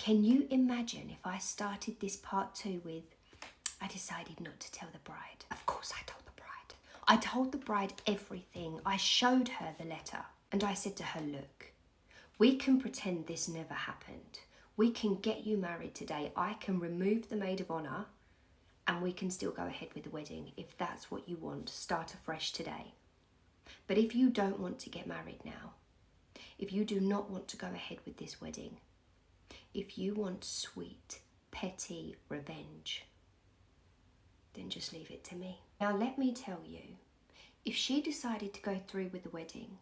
Can you imagine if I started this part 2 with, I decided not to tell the bride? Of course I told the bride. I told the bride everything. I showed her the letter and I said to her, look, we can pretend this never happened. We can get you married today. I can remove the maid of honour and we can still go ahead with the wedding if that's what you want. Start afresh today. But if you don't want to get married now, if you do not want to go ahead with this wedding, if you want sweet, petty revenge, then just leave it to me. Now let me tell you, if she decided to go through with the wedding,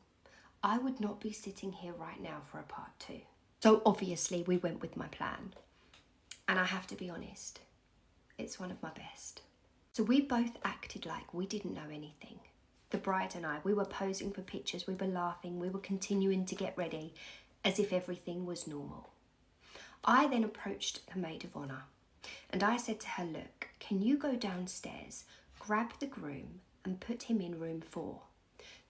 I would not be sitting here right now for a part 2. So obviously we went with my plan. And I have to be honest, it's one of my best. So we both acted like we didn't know anything. The bride and I, we were posing for pictures, we were laughing, we were continuing to get ready as if everything was normal. I then approached the maid of honour and I said to her, look, can you go downstairs, grab the groom and put him in room 4?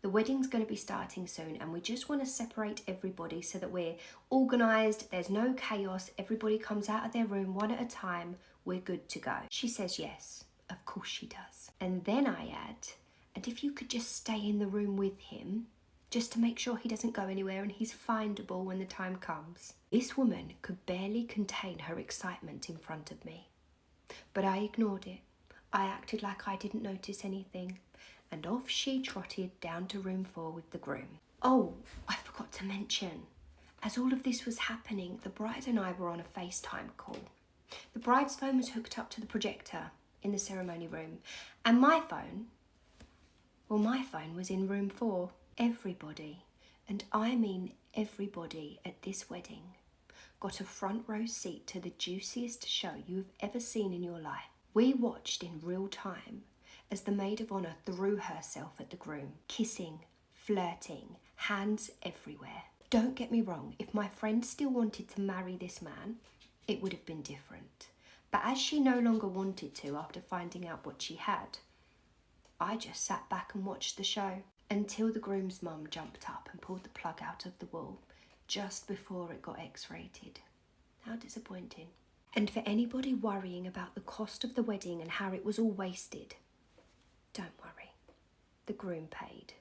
The wedding's going to be starting soon and we just want to separate everybody so that we're organised, there's no chaos, everybody comes out of their room one at a time, we're good to go. She says yes, of course she does. And then I add, and if you could just stay in the room with him, just to make sure he doesn't go anywhere and he's findable when the time comes. This woman could barely contain her excitement in front of me. But I ignored it. I acted like I didn't notice anything. And off she trotted down to room 4 with the groom. Oh, I forgot to mention, as all of this was happening, the bride and I were on a FaceTime call. The bride's phone was hooked up to the projector in the ceremony room, and my phone was in room 4. Everybody, and I mean everybody at this wedding, got a front row seat to the juiciest show you've ever seen in your life. We watched in real time as the maid of honour threw herself at the groom, kissing, flirting, hands everywhere. Don't get me wrong, if my friend still wanted to marry this man, it would have been different. But as she no longer wanted to after finding out what she had, I just sat back and watched the show until the groom's mum jumped up and pulled the plug out of the wall just before it got X-rated. How disappointing. And for anybody worrying about the cost of the wedding and how it was all wasted, don't worry, the groom paid.